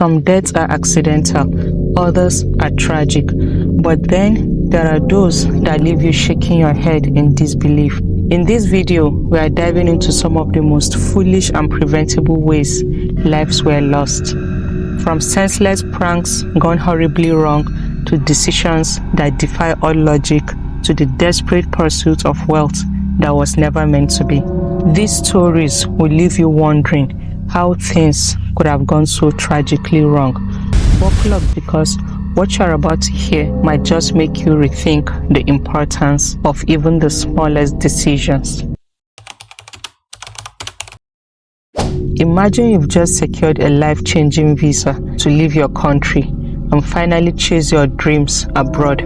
Some deaths are accidental, others are tragic. But then there are those that leave you shaking your head in disbelief. In this video, we are diving into some of the most foolish and preventable ways lives were lost. From senseless pranks gone horribly wrong to decisions that defy all logic to the desperate pursuit of wealth that was never meant to be. These stories will leave you wondering how things could have gone so tragically wrong. Buckle up, because what you're about to hear might just make you rethink the importance of even the smallest decisions. Imagine you've just secured a life-changing visa to leave your country and finally chase your dreams abroad.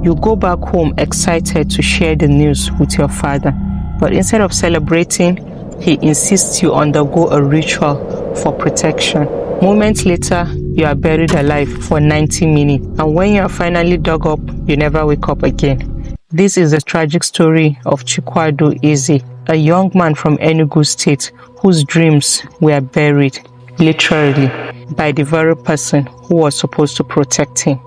You go back home excited to share the news with your father, but instead of celebrating, he insists you undergo a ritual for protection. Moments later, you are buried alive for 90 minutes, and when you are finally dug up, you never wake up again. This is the tragic story of Chikwado Eze, a young man from Enugu State whose dreams were buried, literally, by the very person who was supposed to protect him.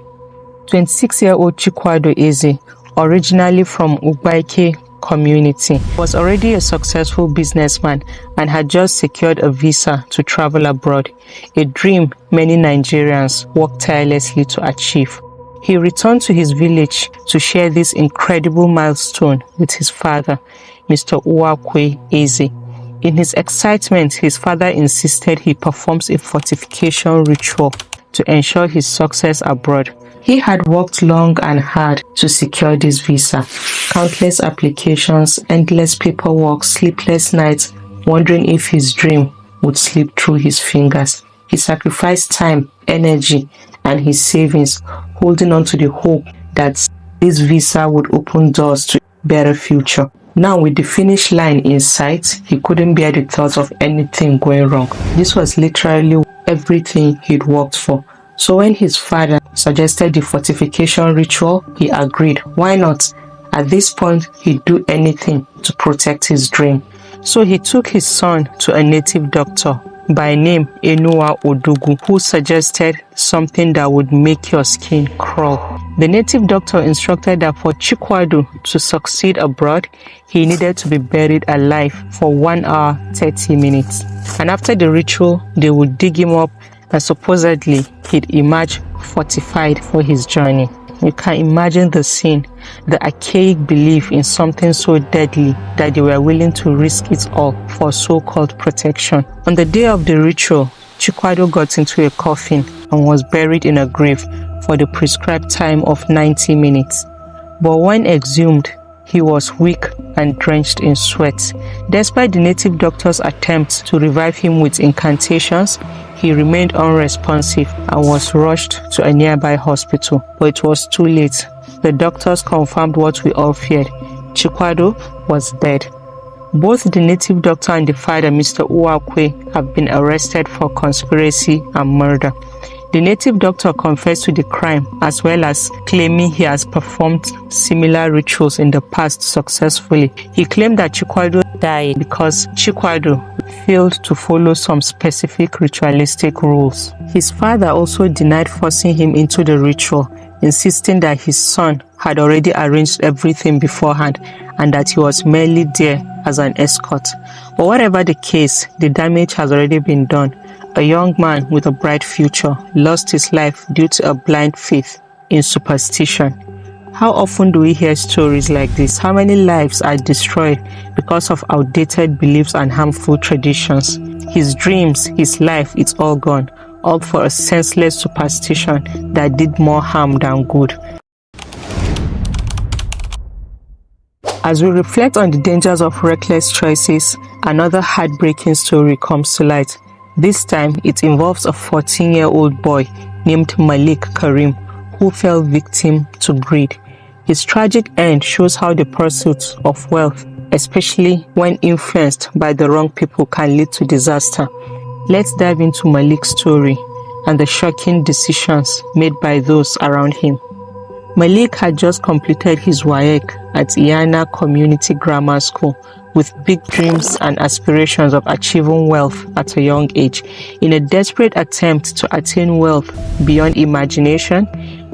26-year-old Chikwado Eze, originally from Ugbaike community, was already a successful businessman and had just secured a visa to travel abroad, a dream many Nigerians worked tirelessly to achieve. He returned to his village to share this incredible milestone with his father, Mr. Uwakwe Eze. In his excitement, his father insisted he performs a fortification ritual to ensure his success abroad. He had worked long and hard to secure this visa. Countless applications, endless paperwork, sleepless nights, wondering if his dream would slip through his fingers. He sacrificed time, energy, and his savings, holding on to the hope that this visa would open doors to a better future. Now, with the finish line in sight, he couldn't bear the thought of anything going wrong. This was literally everything he'd worked for. So when his father suggested the fortification ritual, he agreed. Why not? At this point, he'd do anything to protect his dream. So he took his son to a native doctor by name Enua Odugu, who suggested something that would make your skin crawl. The native doctor instructed that for Chikwado to succeed abroad, he needed to be buried alive for 1 hour 30 minutes. And after the ritual, they would dig him up, and supposedly he'd emerge fortified for his journey. You can imagine the scene, the archaic belief in something so deadly that they were willing to risk it all for so-called protection. On the day of the ritual, Chikwado got into a coffin and was buried in a grave for the prescribed time of 90 minutes. But when exhumed, he was weak and drenched in sweat. Despite the native doctor's attempts to revive him with incantations, he remained unresponsive and was rushed to a nearby hospital, but it was too late. The doctors confirmed what we all feared. Chikwado was dead. Both the native doctor and the father, Mr. Uwakwe, have been arrested for conspiracy and murder. The native doctor confessed to the crime, as well as claiming he has performed similar rituals in the past successfully. He claimed that Chikwado died because Chikwado failed to follow some specific ritualistic rules. His father also denied forcing him into the ritual, insisting that his son had already arranged everything beforehand and that he was merely there as an escort. But whatever the case, the damage has already been done. A young man with a bright future lost his life due to a blind faith in superstition. How often do we hear stories like this? How many lives are destroyed because of outdated beliefs and harmful traditions? His dreams, his life, it's all gone, all for a senseless superstition that did more harm than good. As we reflect on the dangers of reckless choices, another heartbreaking story comes to light. This time, it involves a 14-year-old boy named Malik Karim, who fell victim to greed. His tragic end shows how the pursuit of wealth, especially when influenced by the wrong people, can lead to disaster. Let's dive into Malik's story and the shocking decisions made by those around him. Malik had just completed his WAEC at Iana Community Grammar School with big dreams and aspirations of achieving wealth at a young age. In a desperate attempt to attain wealth beyond imagination,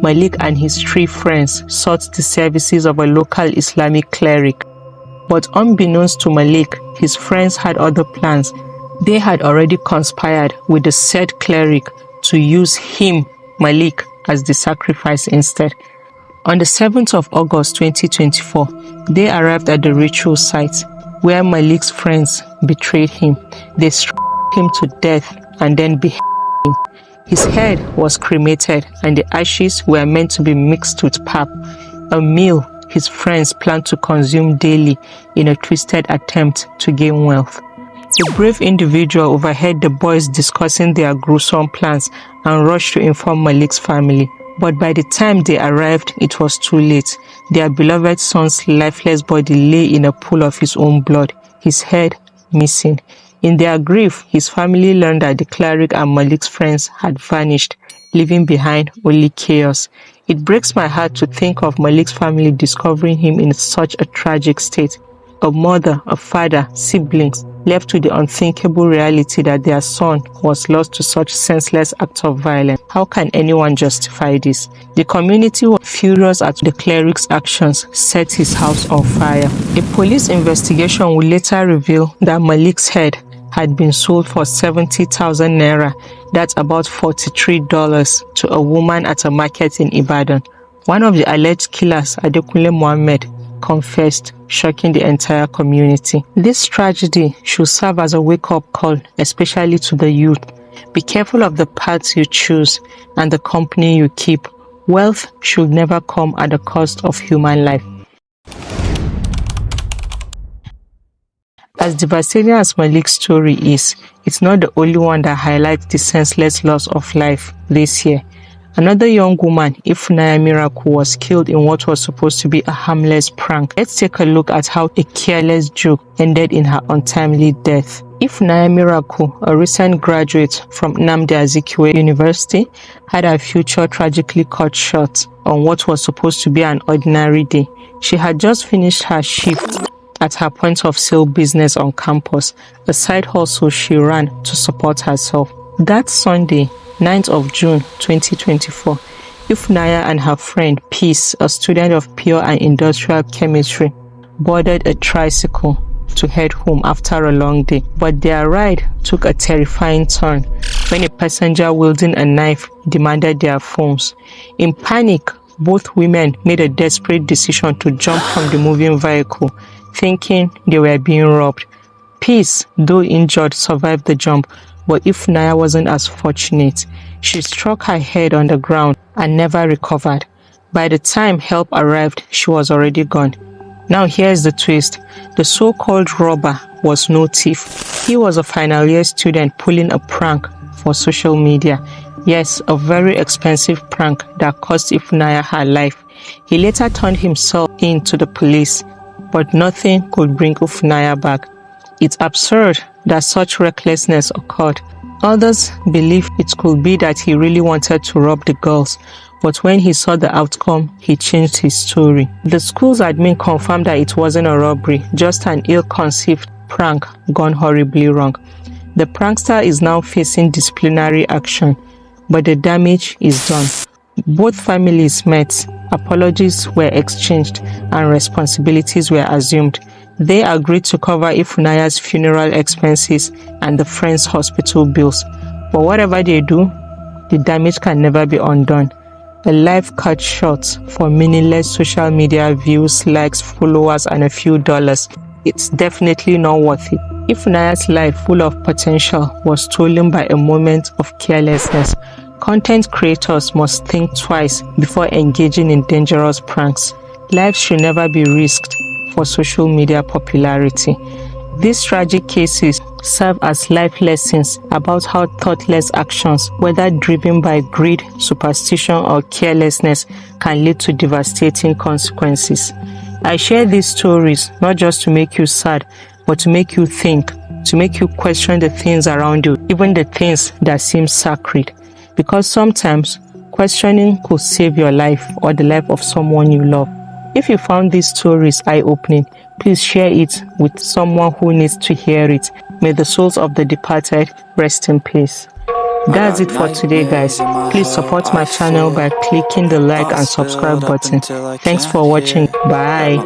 Malik and his 3 friends sought the services of a local Islamic cleric. But unbeknownst to Malik, his friends had other plans. They had already conspired with the said cleric to use him, Malik, as the sacrifice instead. On the 7th of August 2024, they arrived at the ritual site where Malik's friends betrayed him. They struck him to death and then beheaded him. His head was cremated and the ashes were meant to be mixed with pap, a meal his friends planned to consume daily in a twisted attempt to gain wealth. A brave individual overheard the boys discussing their gruesome plans and rushed to inform Malik's family. But by the time they arrived, it was too late. Their beloved son's lifeless body lay in a pool of his own blood, his head missing. In their grief, his family learned that the cleric and Malik's friends had vanished, leaving behind only chaos. It breaks my heart to think of Malik's family discovering him in such a tragic state. A mother, a father, siblings, left to the unthinkable reality that their son was lost to such senseless acts of violence. How can anyone justify this? The community was furious at the cleric's actions, set his house on fire. A police investigation would later reveal that Malik's head had been sold for 70,000 naira, that's about $43, to a woman at a market in Ibadan. One of the alleged killers, Adekunle Mohammed, confessed, shocking the entire community. This tragedy should serve as a wake-up call, especially to the youth. Be careful of the paths you choose and the company you keep. Wealth should never come at the cost of human life. As devastating as Malik's story is, it's not the only one that highlights the senseless loss of life this year. Another young woman, Ifunanya Miracle, was killed in what was supposed to be a harmless prank. Let's take a look at how a careless joke ended in her untimely death. Ifunanya Miracle, a recent graduate from Nnamdi Azikiwe University, had her future tragically cut short on what was supposed to be an ordinary day. She had just finished her shift at her point of sale business on campus, a side hustle she ran to support herself. That Sunday, 9th of June 2024, Ifunanya and her friend Peace, a student of pure and industrial chemistry, boarded a tricycle to head home after a long day. But their ride took a terrifying turn when a passenger wielding a knife demanded their phones. In panic, both women made a desperate decision to jump from the moving vehicle, thinking they were being robbed. Peace, though injured, survived the jump, but Ifunanya wasn't as fortunate. She struck her head on the ground and never recovered. By the time help arrived, she was already gone. Now here's the twist. The so-called robber was no thief. He was a final year student pulling a prank for social media. Yes, a very expensive prank that cost Ifunanya her life. He later turned himself in to the police, but nothing could bring Ifunanya back. It's absurd that such recklessness occurred. Others believe it could be that he really wanted to rob the girls, but when he saw the outcome, he changed his story. The school's admin confirmed that it wasn't a robbery, just an ill-conceived prank gone horribly wrong. The prankster is now facing disciplinary action, but the damage is done. Both families met, apologies were exchanged, and responsibilities were assumed. They agreed to cover Ifunanya's funeral expenses and the friend's hospital bills. But whatever they do, the damage can never be undone. A life cut short for meaningless social media views, likes, followers, and a few dollars. It's definitely not worth it. Ifunanya's life, full of potential, was stolen by a moment of carelessness. Content creators must think twice before engaging in dangerous pranks. Lives should never be risked for social media popularity. These tragic cases serve as life lessons about how thoughtless actions, whether driven by greed, superstition, or carelessness, can lead to devastating consequences. I share these stories not just to make you sad, but to make you think, to make you question the things around you, even the things that seem sacred. Because sometimes Questioning could save your life or the life of someone you love. If you found these stories eye-opening, please share it with someone who needs to hear it. May the souls of the departed rest in peace. That's it for today, guys. Please support my channel by clicking the like and subscribe button. Thanks for watching. Bye.